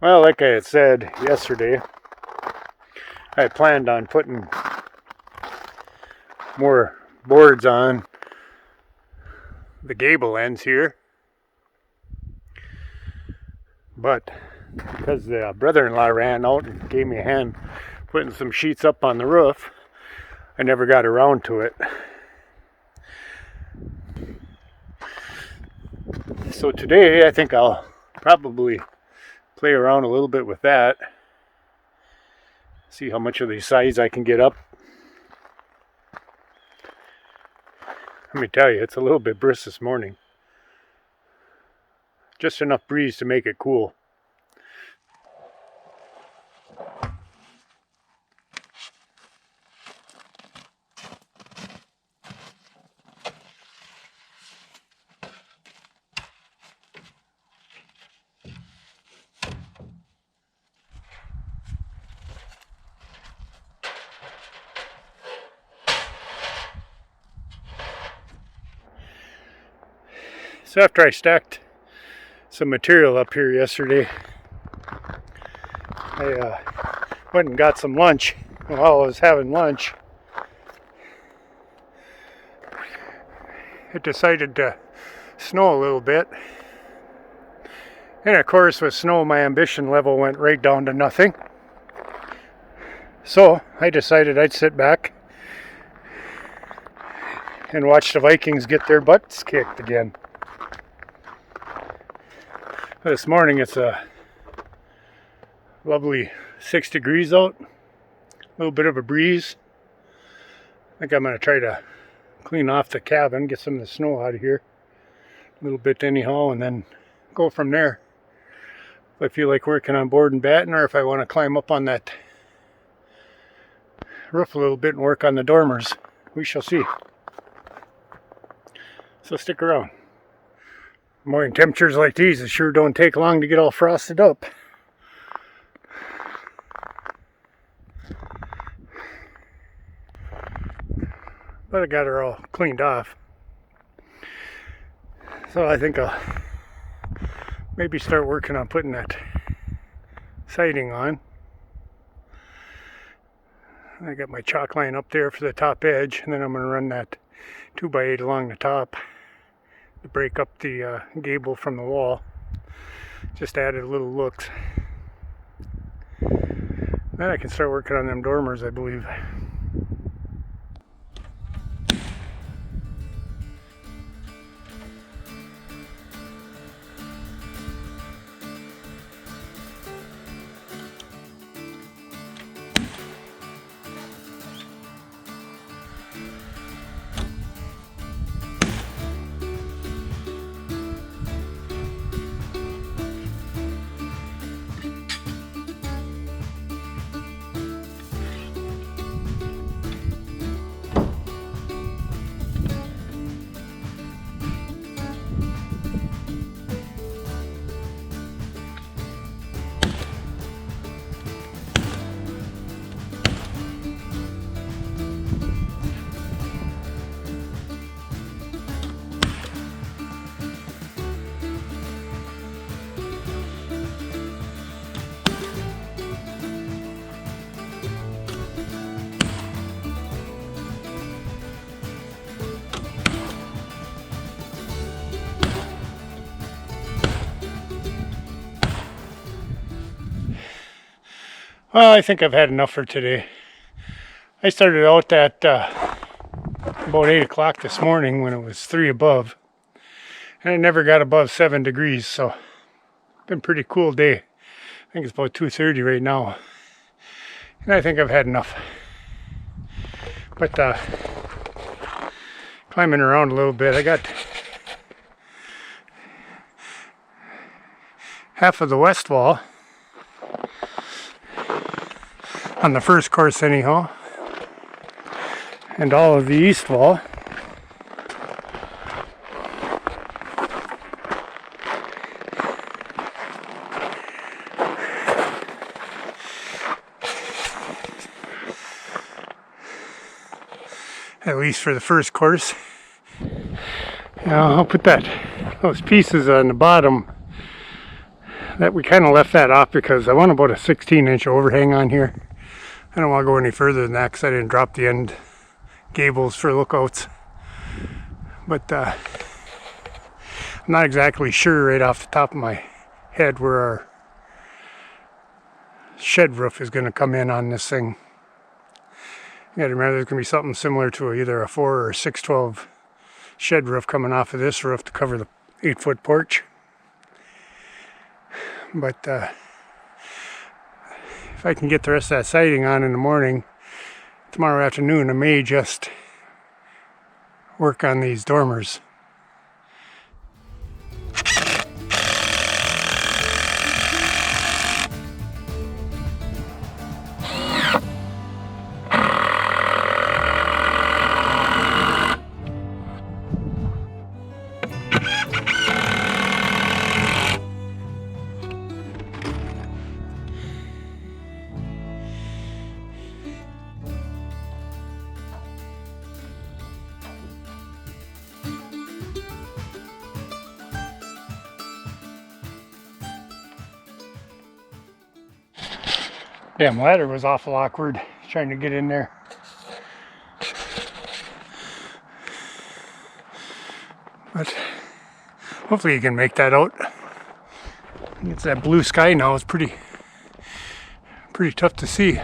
Well, like I had said yesterday, I planned on putting more boards on the gable ends here, but because the brother-in-law ran out and gave me a hand putting some sheets up on the roof, I never got around to it. So today I think I'll probably play around a little bit with that, see how much of these sides I can get up. Let me tell you, it's a little bit brisk this morning. Just enough breeze to make it cool. So after I stacked some material up here yesterday, I went and got some lunch. While I was having lunch, it decided to snow a little bit. And of course, with snow, my ambition level went right down to nothing. So I decided I'd sit back and watch the Vikings get their butts kicked again. This morning it's a lovely 6 degrees out, a little bit of a breeze. I think I'm going to try to clean off the cabin, get some of the snow out of here a little bit anyhow, and then go from there. If I feel like working on board and batten, or if I want to climb up on that roof a little bit and work on the dormers, we shall see. So stick around. Morning temperatures like these, it sure don't take long to get all frosted up. But I got her all cleaned off. So I think I'll maybe start working on putting that siding on. I got my chalk line up there for the top edge, and then I'm going to run that 2x8 along the top to break up the gable from the wall. Just added little looks. Then I can start working on them dormers, I believe. Well, I think I've had enough for today. I started out at about 8 o'clock this morning when it was 3 above. And I never got above 7 degrees, so it's been a pretty cool day. I think it's about 2:30 right now. And I think I've had enough. But climbing around a little bit, I got half of the west wall on the first course anyhow, and all of the east wall. At least for the first course. Now I'll put those pieces on the bottom that we kind of left that off because I want about a 16-inch overhang on here. I don't want to go any further than that because I didn't drop the end gables for lookouts. But I'm not exactly sure right off the top of my head where our shed roof is going to come in on this thing. You gotta remember there's going to be something similar to either a 4 or a 612 shed roof coming off of this roof to cover the 8-foot porch. But if I can get the rest of that siding on in the morning, tomorrow afternoon I may just work on these dormers. Damn ladder was awful awkward trying to get in there. But hopefully you can make that out. It's that blue sky now. It's pretty tough to see.